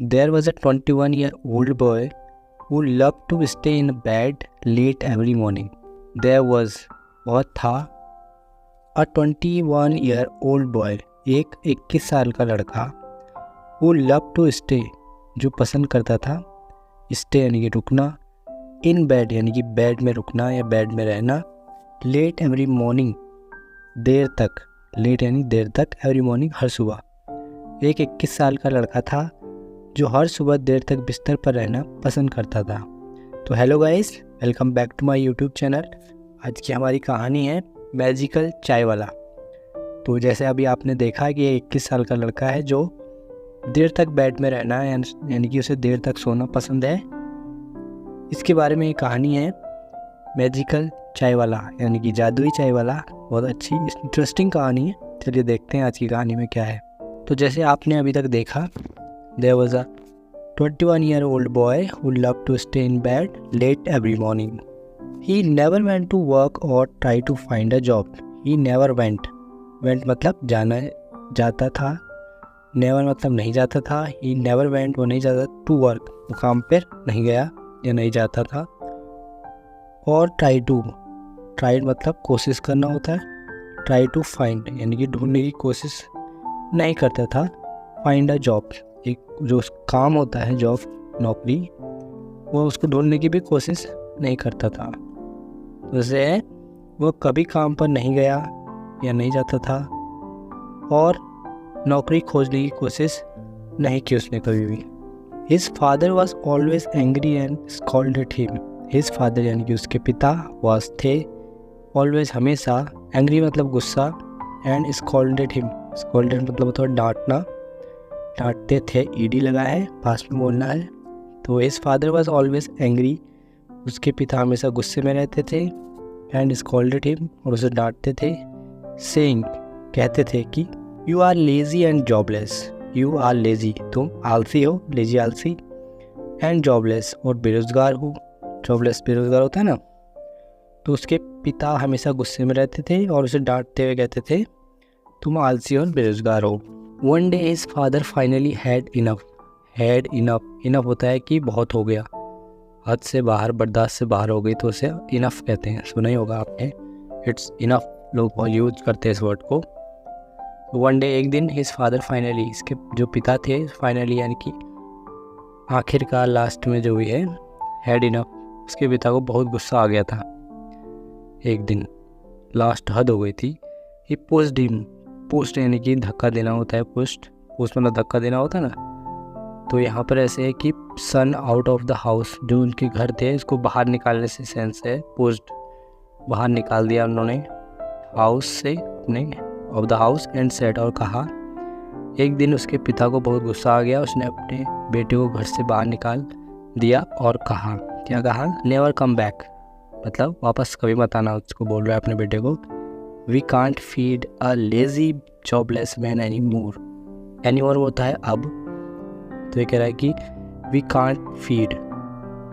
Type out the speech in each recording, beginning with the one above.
There was a 21-year-old boy who loved to stay in bed late every morning. There was वह था a 21-year-old boy, एक 21 साल का लड़का, who loved to stay, जो पसंद करता था, stay यानी कि रुकना, in bed यानी कि बेड में रुकना या बेड में रहना, late every morning, देर तक, late यानी देर तक, every morning हर सुबह। एक 21 साल का लड़का था जो हर सुबह देर तक बिस्तर पर रहना पसंद करता था। तो hello guys, welcome back to my YouTube channel. आज की हमारी कहानी है मैजिकल चाय वाला। तो जैसे अभी आपने देखा कि ये 21 साल का लड़का है जो देर तक बेड में रहना यानी कि उसे देर तक सोना पसंद है। इसके बारे में ये कहानी है मैजिकल चाय वाला यानी कि जादुई चाय वाला। बहुत अच्छी इंटरेस्टिंग कहानी है। चलिए देखते हैं आज की कहानी में क्या है। तो जैसे आपने अभी तक देखा, there was a 21-year-old boy who loved to stay in bed late every morning. He never went to work or tried to find a job. He never went. Went मतलब जाता था। Never मतलब नहीं जाता था। He never went, वो नहीं जाता to work, वो काम पर नहीं गया या नहीं जाता था। और try मतलब कोशिश करना होता है। Try to find यानी कि ढूंढने की कोशिश नहीं करता था। Find a job, एक जो काम होता है, जॉब, नौकरी, वो उसको ढूंढने की भी कोशिश नहीं करता था। वैसे वो कभी काम पर नहीं गया या नहीं जाता था और नौकरी खोजने की कोशिश नहीं की उसने कभी भी। His father was always angry and scolded him. His father यानी कि उसके पिता was थे, always हमेशा, angry मतलब गुस्सा, and scolded him. scolded मतलब थोड़ा डांटते थे, ईडी लगा है, पास में बोलना है। तो his father was always angry, उसके पिता हमेशा गुस्से में रहते थे, एंड स्कॉल्डेड हिम, और उसे डांटते थे, सेइंग कहते थे कि you are lazy and jobless. You are lazy, तुम आलसी हो, लेजी आलसी, एंड जॉबलेस और बेरोजगार हो। जॉबलेस बेरोजगार होता है ना। तो उसके पिता हमेशा गुस्से में रहते थे और उसे डांटते हुए कहते थे तुम आलसी और बेरोजगार हो। One day his father finally had enough होता है कि बहुत हो गया, हद से बाहर, बर्दाश्त से बाहर हो गई, तो उसे इनफ कहते हैं। सुना ही होगा आपने, इट्स इनफ, लोग बहुत यूज करते हैं इस वर्ड को। वन डे, एक दिन, हिज फादर फाइनली, इसके जो पिता थे, फाइनली यानी कि आखिरकार, लास्ट में जो भी है, हैड इनफ, उसके पिता को बहुत गुस्सा आ गया था। एक दिन लास्ट हद हो गई थी। ही पुश्ड हिम, पोस्ट यानी कि धक्का देना होता है, पोस्ट मतलब धक्का देना होता है ना। तो यहाँ पर ऐसे है कि सन आउट ऑफ द हाउस, जो उनके घर थे इसको बाहर निकालने से सेंस है, पोस्ट बाहर निकाल दिया उन्होंने हाउस से, अपने of the house, and said, और कहा। एक दिन उसके पिता को बहुत गुस्सा आ गया, उसने अपने बेटे को घर से बाहर निकाल दिया और कहा, क्या कहा, नेवर कम बैक, मतलब वापस कभी मत आना, उसको बोल रहा है अपने बेटे को। We can't feed a lazy jobless man anymore होता है अब। तो ये कह रहा है कि we can't feed,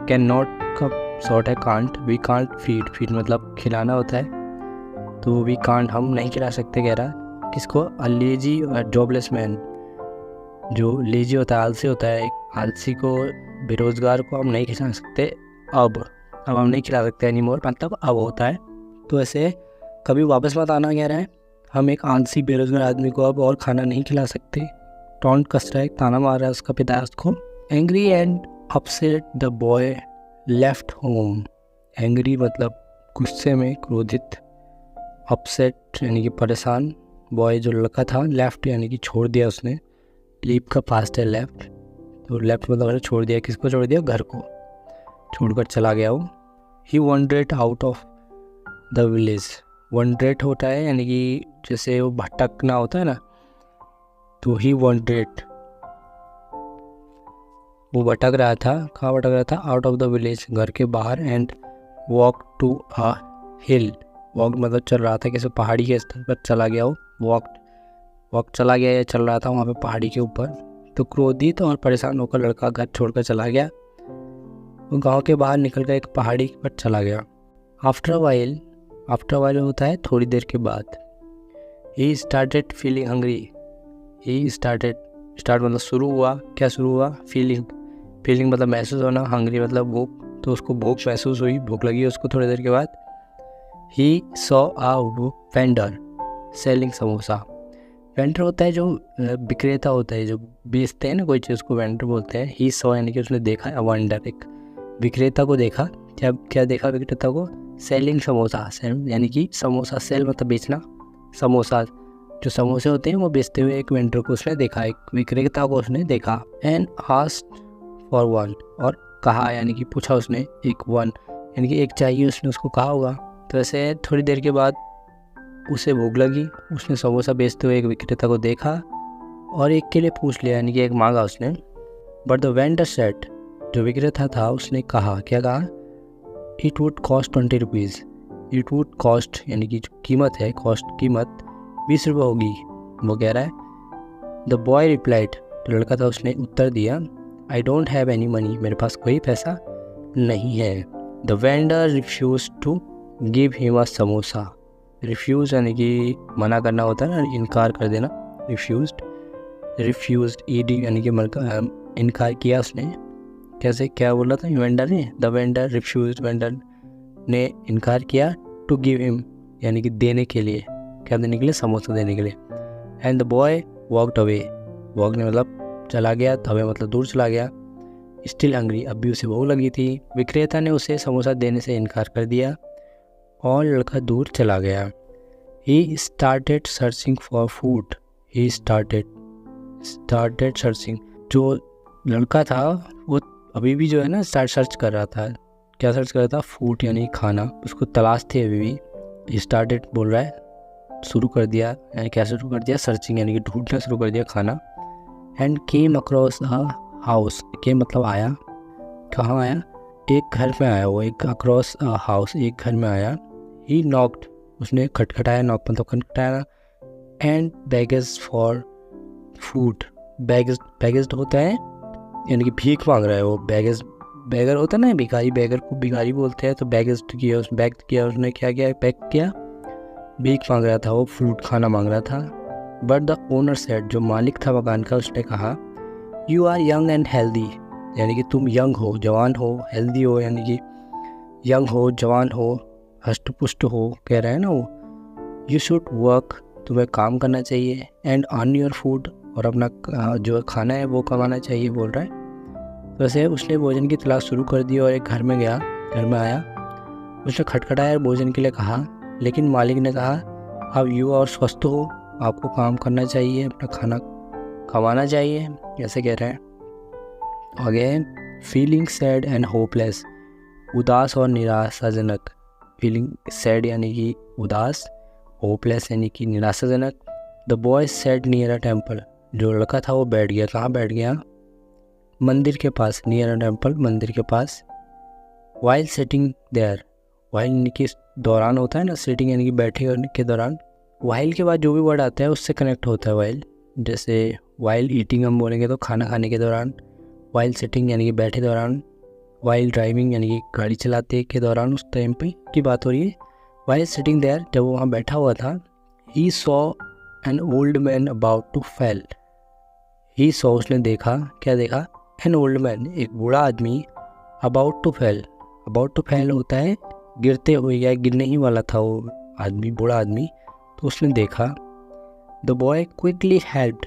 cannot का शॉर्ट है can't, we can't feed मतलब खिलाना होता है। तो we can't, हम नहीं खिला सकते, कह रहा किसको, a lazy jobless man, जो लेजी होता है, आलसी होता है, एक आलसी को, बेरोजगार को हम नहीं खिला सकते अब हम नहीं खिला सकते anymore मतलब अब होता है। तो ऐसे कभी वापस मत आना कह रहा है, हम एक आलसी बेरोजगार आदमी को अब और खाना नहीं खिला सकते। टॉन्ट कस रहा है, ताना मार रहा है उसका पिता उसको। Angry and upset the boy left home. Angry मतलब गुस्से में, क्रोधित, अपसेट यानी कि परेशान, बॉय जो लड़का था, लेफ्ट यानी कि छोड़ दिया उसने, लीव का पास्ट है लेफ्ट, तो लेफ्ट मतलब छोड़ दिया, किसको छोड़ दिया, घर को छोड़कर चला गया वो। ही वंडरेड आउट ऑफ द विलेज, वंडरेट होता है यानी कि जैसे वो भटकना होता है ना, तो ही वंडरेट, वो भटक रहा था, कहाँ भटक रहा था, आउट ऑफ द विलेज, घर के बाहर, and walk to a hill, walk मतलब चल रहा था, किसी पहाड़ी के स्तर पर चला गया वो, वॉक चला गया या चल रहा था वहाँ पे पहाड़ी के ऊपर। तो क्रोधित और परेशान होकर लड़का घर छोड़कर चला गया, वो गांव के बाहर निकल कर एक पहाड़ी पर चला गया। आफ्टर वाइल होता है थोड़ी देर के बाद। He started feeling hungry, he started start मतलब शुरू हुआ, क्या शुरू हुआ, फीलिंग मतलब महसूस होना, हंग्री मतलब भूख, तो उसको भूख महसूस हुई, भूख लगी उसको थोड़ी देर के बाद। He saw a vendor selling samosa. Vendor होता है जो विक्रेता होता है, जो बेचते हैं ना कोई चीज़ को वेंडर बोलते हैं। ही सॉ यानी कि उसने देखा, वेंडर एक विक्रेता को देखा। क्या देखा विक्रेता को, सेलिंग समोसा, यानी कि समोसा, सेल मतलब बेचना, समोसा जो समोसे होते हैं वो बेचते हुए एक वेंडर को उसने देखा, एक विक्रेता को उसने देखा। एंड आस्क्ड फॉर वन, और कहा यानी कि पूछा उसने, एक वन यानी कि एक चाहिए उसने उसको कहा होगा। तो ऐसे थोड़ी देर के बाद उसे भूख लगी, उसने समोसा बेचते हुए एक विक्रेता को देखा और एक के लिए पूछ लिया, यानी कि एक मांगा उसने। बट द वेंडर सेड, जो विक्रेता था उसने कहा, क्या कहा, it would cost 20 rupees. It would cost यानी कि जो कीमत है, कॉस्ट कीमत 20 रुपये होगी, वो कह रहा है। द बॉय रिप्लाइड, जो लड़का था उसने उत्तर दिया, I don't have any money, मेरे पास कोई पैसा नहीं है। The vendor refuse to give him a samosa. Refuse यानी कि मना करना होता है ना, इनकार कर देना, रिफ्यूज्ड ईडी यानी कि इनकार किया उसने। कैसे, क्या बोला था वेंडर ने, द वेंडर रिफ्यूज्ड, वेंडर ने इनकार किया, टू गिव हिम यानी कि देने के लिए, क्या देने के लिए, समोसा देने के लिए। And the boy walked away, walk ने मतलब चला गया, अवे मतलब दूर चला गया। स्टिल हंग्री, अब भी उसे भूख लगी थी। विक्रेता ने उसे समोसा देने से इनकार कर दिया और लड़का दूर चला गया। He started searching for food, he started searching, जो लड़का था वो अभी भी जो है ना सर्च कर रहा था, क्या सर्च कर रहा था, फूड यानी खाना, उसको तलाश थी अभी भी। स्टार्टेड बोल रहा है, शुरू कर दिया, यानी क्या शुरू कर दिया, सर्चिंग यानी कि ढूंढना शुरू कर दिया खाना। And came across a house, came मतलब आया, कहाँ आया, एक घर में आया वो, एक अक्रॉस अ हाउस, एक घर में आया। ही नॉक्ड, उसने खटखटाया, नॉक मतलब खटखटाया। And baggage for food, baggage होता है यानी कि भीख मांग रहा है वो, बेगर होता है ना भिखारी, बेगर को भिखारी बोलते हैं। तो बेगेज किया, उसने क्या किया, पैक किया, भीख मांग रहा था वो, फ्रूट खाना मांग रहा था। बट द ओनर सेड, जो मालिक था मकान का, उसने कहा, you are young and healthy, यानी कि तुम यंग हो, जवान हो, हेल्दी हो यानी कि यंग हो, जवान हो, हष्ट पुष्ट हो, कह रहा है ना वो। यू शुड वर्क, तुम्हें काम करना चाहिए, एंड अर्न योर फूड, और अपना जो खाना है वो कमाना चाहिए, बोल रहा है। वैसे उसने भोजन की तलाश शुरू कर दी और एक घर में गया, घर में आया, उसने खटखटाया, भोजन के लिए कहा, लेकिन मालिक ने कहा, अब यू और स्वस्थ हो, आपको काम करना चाहिए, अपना खाना कमाना चाहिए, ऐसे कह रहे हैं। Again feeling sad and hopeless, उदास और निराशाजनक। फीलिंग सैड यानी कि उदास, होपलेस यानी कि निराशाजनक। The boy sad near a temple, जो लड़का था वो बैठ गया, कहाँ बैठ गया, मंदिर के पास, नियर अ टेम्पल, मंदिर के पास। वाइल सिटिंग देयर, वाइल यानी कि दौरान होता है ना, सिटिंग यानी कि बैठे के दौरान। वाइल के बाद जो भी वर्ड आता है उससे कनेक्ट होता है वाइल, जैसे वाइल ईटिंग हम बोलेंगे तो खाना खाने के दौरान, वाइल सिटिंग यानी कि बैठे दौरान, वाइल ड्राइविंग यानी कि गाड़ी चलाते के दौरान, उस टाइम पे की बात हो रही है। वाइल सिटिंग देयर, जब वो वहाँ बैठा हुआ था, he saw an old man about to fail. He saw उसने देखा, क्या देखा, एन ओल्ड मैन एक बूढ़ा आदमी, अबाउट टू फेल होता है गिरते हुए या गिरने ही वाला था वो आदमी, बूढ़ा आदमी। तो उसने देखा। द बॉय क्विकली हेल्प्ड,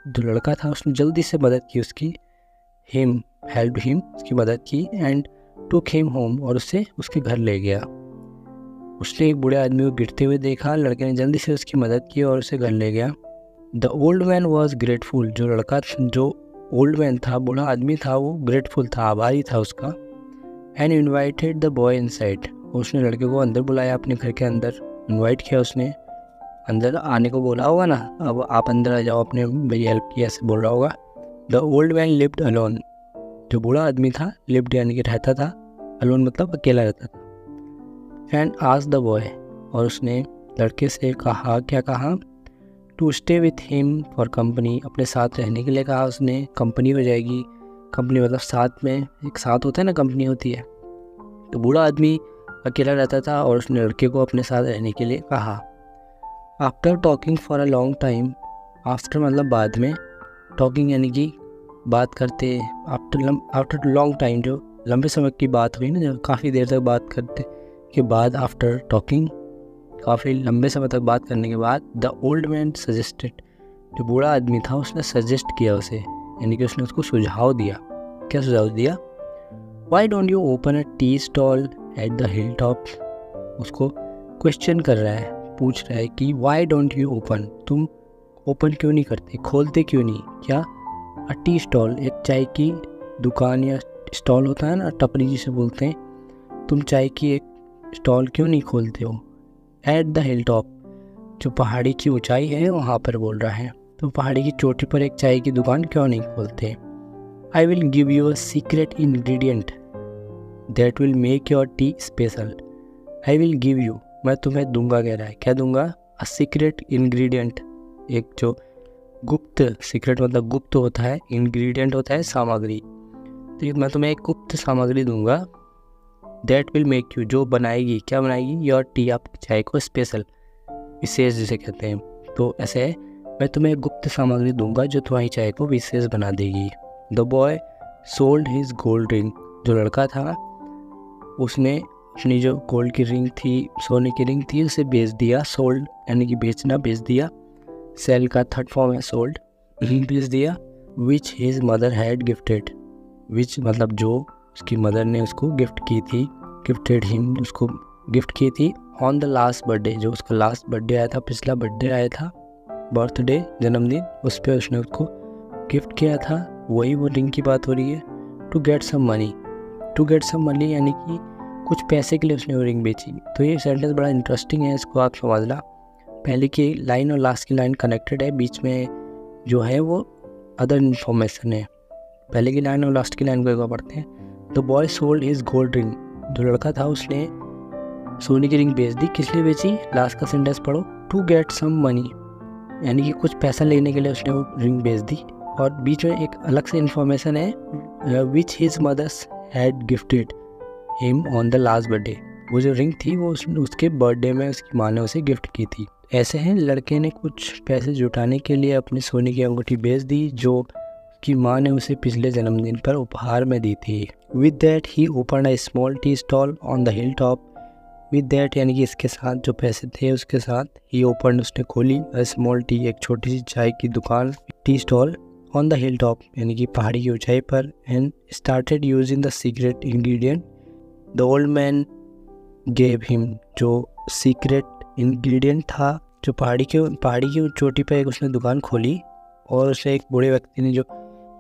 जो लड़का था उसने जल्दी से मदद की उसकी, हेल्प्ड हिम उसकी मदद की, एंड टुक हिम होम, और उससे उसके घर ले गया। उसने एक बूढ़े आदमी को गिरते हुए देखा, लड़के ने जल्दी से उसकी मदद की और उसे घर ले गया। The old man was grateful, जो ओल्ड मैन था, बूढ़ा आदमी था, वो ग्रेटफुल था, आभारी था उसका। And invited the boy inside, उसने लड़के को अंदर बुलाया, अपने घर के अंदर इन्वाइट किया, उसने अंदर आने को बोला होगा ना, अब आप अंदर आ जाओ, अपने मेरी हेल्प की, ऐसे बोल रहा होगा। The old man lived alone, जो बूढ़ा आदमी था, लिव्ड यानी कि रहता था, अलोन मतलब अकेला रहता था। एंड आस्क्ड द बॉय, और उसने लड़के से कहा, क्या कहा, to stay with him for company, अपने साथ रहने के लिए कहा उसने, कंपनी हो जाएगी, कंपनी मतलब साथ में, एक साथ होता है ना, कंपनी होती है। तो बूढ़ा आदमी अकेला रहता था और उसने लड़के को अपने साथ रहने के लिए कहा। After talking for a long time, after मतलब बाद में, टॉकिंग यानी कि बात करते, आफ्टर लॉन्ग टाइम, जो लंबे समय की बात हुई ना, जब काफ़ी देर तक बात करते के बाद, आफ्टर टॉकिंग, काफ़ी लंबे समय तक बात करने के बाद, द ओल्ड मैन सजेस्टेड, जो बूढ़ा आदमी था उसने सजेस्ट किया उसे, यानी कि उसने उसको सुझाव दिया। क्या सुझाव दिया? Why don't you open a tea stall at the hill top. उसको क्वेश्चन कर रहा है, पूछ रहा है कि वाई डोंट यू ओपन, तुम ओपन क्यों नहीं करते, खोलते क्यों नहीं, क्या अ टी स्टॉल, एक चाय की दुकान या स्टॉल होता है ना, टपरी जिसे बोलते हैं, तुम चाय की एक स्टॉल क्यों नहीं खोलते हो एट द हिल टॉप, जो पहाड़ी की ऊंचाई है वहाँ पर बोल रहा है, तो पहाड़ी की चोटी पर एक चाय की दुकान क्यों नहीं खोलते। I will give you a secret ingredient that will make your T special. I will give you, मैं तुम्हें दूंगा, कह रहा है, क्या दूंगा? अ सीक्रेट इंग्रेडिएंट, एक जो गुप्त, सीक्रेट मतलब गुप्त होता है, इंग्रेडिएंट होता है सामग्री, तो मैं तुम्हें एक गुप्त सामग्री दूंगा, दैट विल मेक यू, जो बनाएगी, क्या बनाएगी? योर टी, आपकी चाय को स्पेशल, विशेष जिसे कहते हैं। तो ऐसे है, मैं तुम्हें एक गुप्त सामग्री दूंगा जो तुम्हारी चाय को विशेष बना देगी। The boy sold his gold ring, जो लड़का था उसने अपनी जो गोल्ड की रिंग थी, सोने की रिंग थी, उसे बेच दिया। सोल्ड यानी कि बेचना, बेच दिया, सेल का थर्ड फॉर्म है सोल्ड, बेच दिया। Which his mother had gifted, which मतलब जो उसकी मदर ने उसको गिफ्ट की थी, गिफ्टेड हिम, उसको गिफ्ट की थी, ऑन द लास्ट बर्थडे, जो उसका लास्ट बर्थडे आया था, पिछला बर्थडे आया था, बर्थडे जन्मदिन, उस पर उसने उसको गिफ्ट किया था, वही वो रिंग की बात हो रही है। To get some money, to get some money यानी कि कुछ पैसे के लिए उसने वो रिंग बेची। तो ये सेंटेंस बड़ा इंटरेस्टिंग है, इसको आप समझना। पहले की लाइन और लास्ट की लाइन कनेक्टेड है, बीच में जो है वो अदर इन्फॉर्मेशन है। पहले की लाइन और लास्ट की लाइन को एक बार पढ़ते हैं। The boy sold his gold ring, जो लड़का था उसने सोने की रिंग बेच दी, किस लिए बेची? लास्ट का सेंटेंस पढ़ो, टू गेट सम मनी, यानी कि कुछ पैसा लेने के लिए उसने वो रिंग बेच दी। और बीच में एक अलग से इन्फॉर्मेशन है, which his mother's had gifted him on the last birthday, वो जो रिंग थी वो उसके बर्थडे में उसकी माँ ने उसे गिफ्ट की थी। ऐसे हैं, लड़के ने कुछ पैसे जुटाने के लिए अपनी सोने की अंगूठी बेच दी, जो कि माँ ने उसे पिछले जन्मदिन पर उपहार में दी थी। With that he open a small tea stall on the hill top, with that यानी कि इसके साथ, जो पैसे थे उसके साथ, ही ओपन उसने खोली, अ स्मॉल टी, एक छोटी सी चाय की दुकान, tea stall, on the hill top यानी कि पहाड़ी की ऊंचाई पर, and started using the secret ingredient the old man gave him, जो सीक्रेट इंग्रेडिएंट था, जो पहाड़ी की चोटी पर एक उसने दुकान खोली और उसे एक बूढ़े व्यक्ति ने जो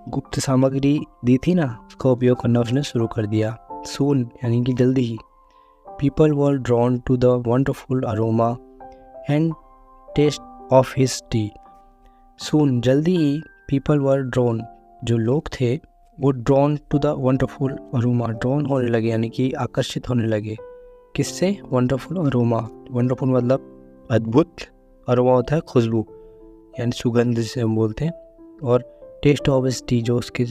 गुप्त सामग्री दी थी ना, उसका उपयोग करना उसने शुरू कर दिया। सून यानी कि जल्दी ही, people were drawn to the wonderful aroma and taste of his tea. Soon जल्दी ही, पीपल वर ड्रॉन, जो लोग थे वो drawn to the wonderful aroma, drawn होने लगे यानी कि आकर्षित होने लगे, किससे? वंडरफुल अरोमा, वंडरफुल मतलब अद्भुत, अरोमा होता है खुशबू यानी सुगंध जिसे हम बोलते हैं, और टेस्ट ऑफ हिज टी, जो उसके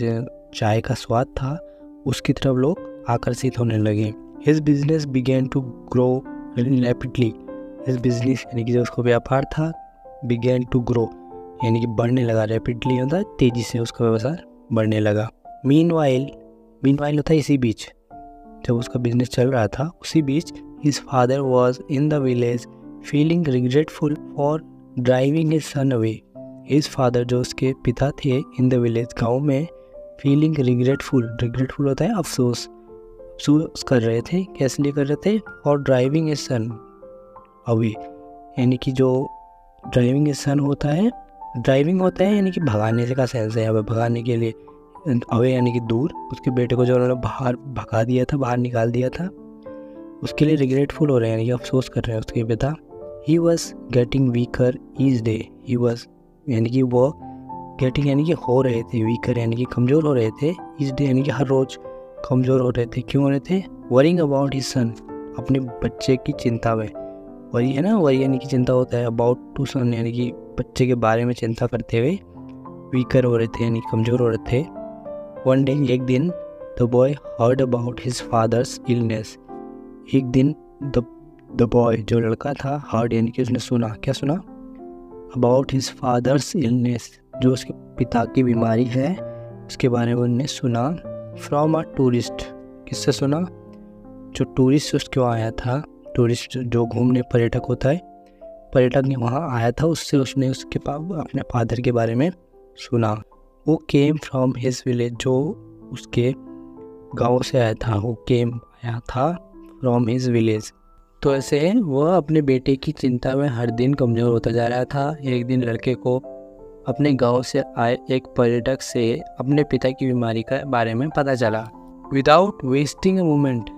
चाय का स्वाद था उसकी तरफ लोग आकर्षित होने लगे। His business began to grow rapidly, his business यानी कि जो उसका व्यापार था, बिगेन टू ग्रो यानी कि बढ़ने लगा, रैपिडली होता है तेज़ी से उसका व्यवसाय बढ़ने लगा। मीनवाइल होता है इसी बीच, जब उसका बिजनेस चल रहा था उसी बीच, his father was in the village feeling regretful for driving his son away. His father, जो उसके पिता थे, इन द विलेज गाँव में, फीलिंग रिग्रेटफुल होता है अफसोस कर रहे थे, कैसे लिए कर रहे थे? For driving his son away, यानी कि जो ड्राइविंग हिज सन होता है, ड्राइविंग होता है यानी कि भगाने से का सेंस है यहाँ पे, भगाने के लिए, अवे यानी कि दूर, उसके बेटे को जो उन्होंने बाहर भगा दिया था, बाहर निकाल दिया था, उसके लिए रिग्रेटफुल हो रहे हैं यानी कि अफसोस कर रहे हैं उसके पिता। He was getting weaker each day, he was यानी कि वो गेटिंग यानी कि हो रहे थे, वीकर यानी कि कमज़ोर हो रहे थे, ईच डे यानी कि हर रोज़ कमज़ोर हो रहे थे। क्यों हो रहे थे? वरिंग अबाउट हिज सन, अपने बच्चे की चिंता में, वरी है ना, वरी यानी कि चिंता होता है, अबाउट टू सन यानी कि बच्चे के बारे में चिंता करते हुए वीकर हो रहे थे यानी कमज़ोर हो रहे थे। वन डे, एक दिन, the boy heard about his father's illness, एक दिन द बॉय, जो लड़का था, हर्ड यानी कि उसने सुना, क्या सुना? अबाउट हिज फादर्स इलनेस, जो उसके पिता की बीमारी है उसके बारे में उन्होंने सुना। फ्रॉम अ टूरिस्ट, किससे सुना? जो टूरिस्ट उसके वहाँ आया था, टूरिस्ट जो घूमने पर्यटक होता है, पर्यटक वहाँ आया था, उससे उसने उसके अपने फादर के बारे में सुना। वो केम फ्रॉम हिज विलेज, जो उसके गांव से आया था, वो केम आया था फ्रॉम हिज विलेज। तो ऐसे वह अपने बेटे की चिंता में हर दिन कमज़ोर होता जा रहा था। एक दिन लड़के को अपने गांव से आए एक पर्यटक से अपने पिता की बीमारी के बारे में पता चला। Without wasting a moment,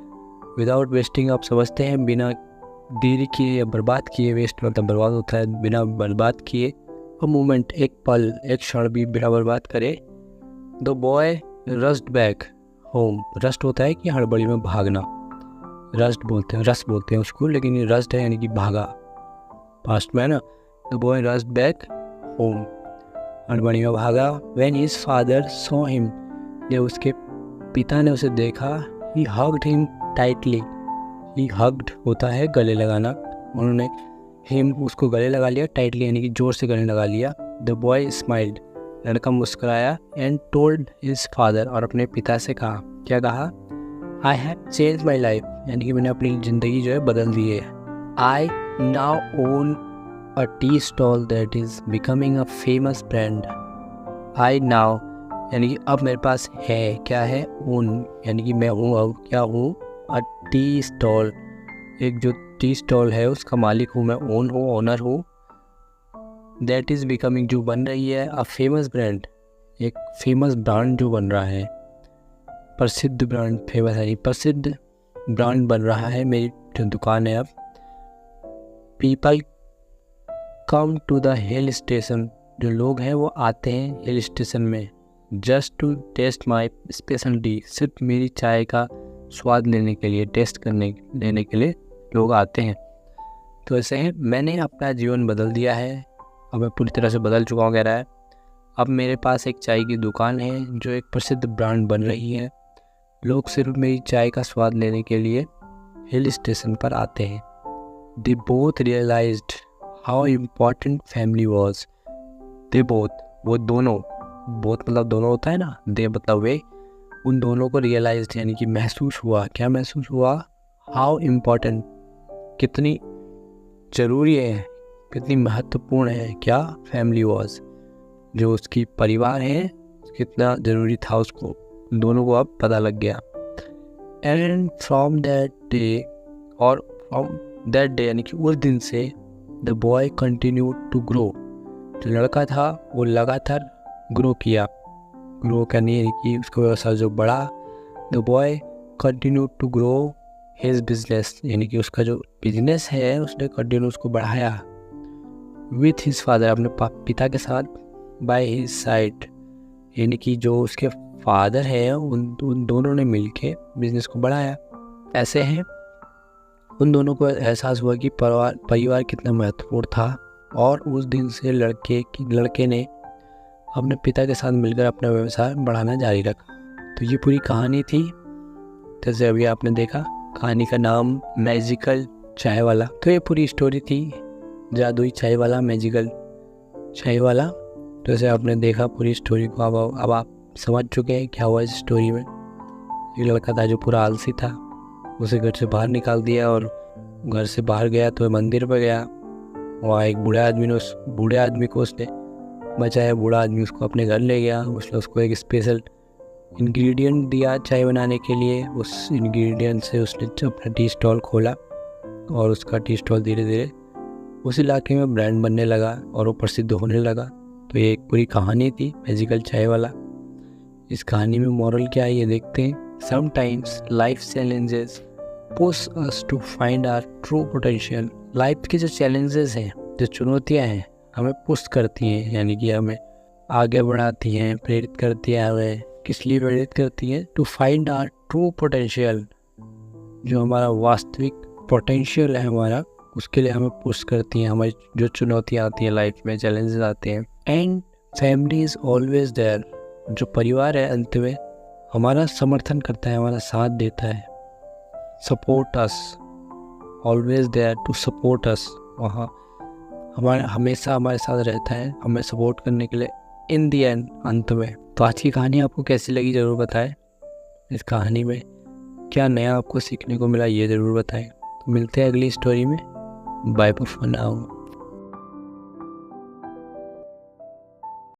without wasting आप समझते हैं बिना देरी किए या बर्बाद किए, वेस्ट मतलब बर्बाद होता है, बिना बर्बाद किए, अ मोमेंट एक पल, एक क्षण भी बिना बर्बाद करे, the boy rushed back home. Rushed होता है कि हड़बड़ी में भागना, रस्ट बोलते हैं उसको, लेकिन ये रस्ट है यानी कि भागा, पास्ट में है ना। The boy rushed back home, हड़बड़ी में भागा। When his father saw him, जब उसके पिता ने उसे देखा, ही हग्ड हिम टाइटली। ही हग्ड होता है गले लगाना, उन्होंने हिम उसको गले लगा लिया, टाइटली यानी कि जोर से गले लगा लिया। द बॉय स्माइल्ड, लड़का मुस्कुराया, एंड टोल्ड हिज फादर, और अपने पिता से कहा, क्या कहा? I have change my life, यानी कि मैंने अपनी ज़िंदगी जो है बदल दी है। I now own a tea stall that is becoming a famous brand. I now यानी कि अब मेरे पास है, क्या है? ओन यानी कि मैं हूँ, अब क्या हूँ? अ टी स्टॉल, एक जो टी स्टॉल है उसका मालिक हूँ मैं, ओन हूँ, ओनर हूँ। दैट इज़ बिकमिंग, जो बन रही है, अ फेमस ब्रांड, एक फेमस ब्रांड जो बन रहा है, प्रसिद्ध ब्रांड, फेमस है, प्रसिद्ध ब्रांड बन रहा है मेरी जो दुकान है अब। People come to the hill station, जो लोग हैं वो आते हैं हिल स्टेशन में, just to taste my special tea, सिर्फ मेरी चाय का स्वाद लेने के लिए, टेस्ट लेने के लिए लोग आते हैं। तो ऐसे हैं, मैंने अपना जीवन बदल दिया है, अब मैं पूरी तरह से बदल चुका हूँ, कह रहा है। अब मेरे पास एक चाय की दुकान है जो एक प्रसिद्ध ब्रांड बन रही है, लोग सिर्फ मेरी चाय का स्वाद लेने के लिए हिल स्टेशन पर आते हैं। They both realised how important family was. They both, वो दोनों, बोथ मतलब दोनों होता है ना, दे मतलब वे, उन दोनों को रियलाइज्ड यानी कि महसूस हुआ, क्या महसूस हुआ? हाउ इम्पॉर्टेंट, कितनी ज़रूरी है, कितनी महत्वपूर्ण है, क्या? फैमिली वॉज, जो उसकी परिवार है कितना ज़रूरी था उसको, दोनों को अब पता लग गया। एंड फ्रॉम दैट डे, और फ्रॉम दैट डे यानी कि उस दिन से, the boy continue to grow, जो लड़का था वो लगातार ग्रो किया, ग्रो करने यानी कि उसका व्यवसाय जो बढ़ा। The boy continue to grow his business, यानी कि उसका जो बिजनेस है उसने कंटिन्यू उसको बढ़ाया। विथ हिज फादर, अपने पिता के साथ। बाय हिज साइड, यानी कि जो उसके फादर है उन दोनों ने मिलके बिजनेस को बढ़ाया। ऐसे हैं, उन दोनों को एहसास हुआ कि परिवार कितना महत्वपूर्ण था, और उस दिन से लड़के ने अपने पिता के साथ मिलकर अपना व्यवसाय बढ़ाना जारी रखा। तो ये पूरी कहानी थी, जैसे अभी आपने देखा, कहानी का नाम मैजिकल चाय वाला। तो ये पूरी स्टोरी थी, जादुई चाय वाला, मैजिकल चाय वाला। तो जैसे आपने देखा पूरी स्टोरी को, अब आप समझ चुके हैं क्या हुआ इस स्टोरी में। एक लड़का था जो पूरा आलसी था, उसे घर से बाहर निकाल दिया, और घर से बाहर गया तो मंदिर पर गया, वहाँ एक बूढ़े आदमी को उसने बचाया। बूढ़ा आदमी उसको अपने घर ले गया, उसने उसको एक स्पेशल इंग्रेडिएंट दिया चाय बनाने के लिए। उस इंग्रेडिएंट से उसने अपना टी स्टॉल खोला, और उसका टी स्टॉल धीरे धीरे उस इलाके में ब्रांड बनने लगा और वो प्रसिद्ध होने लगा। तो ये एक पूरी कहानी थी मैजिकल चाय वाला। इस कहानी में मॉरल क्या है ये देखते हैं। Sometimes life challenges push us to find our true potential. Life के जो चैलेंजेस हैं, जो चुनौतियां हैं, हमें पुश करती हैं, यानी कि हमें आगे बढ़ाती हैं, प्रेरित करती हैं। हमें किस लिए प्रेरित करती हैं? To find our true potential, जो हमारा वास्तविक पोटेंशियल है हमारा, उसके लिए हमें पुश करती हैं। हमारी जो चुनौतियाँ आती हैं लाइफ में, चैलेंजेस आते हैं। And family is always there, जो परिवार है अंत में हमारा समर्थन करता है, हमारा साथ देता है। Support us, always there to support us, वहाँ हमारा हमेशा हमारे साथ रहता है, हमें सपोर्ट करने के लिए इन दी एंड, अंत में। तो आज की कहानी आपको कैसी लगी ज़रूर बताएं। इस कहानी में क्या नया आपको सीखने को मिला ये ज़रूर बताएं। तो मिलते हैं अगली स्टोरी में। Bye for now.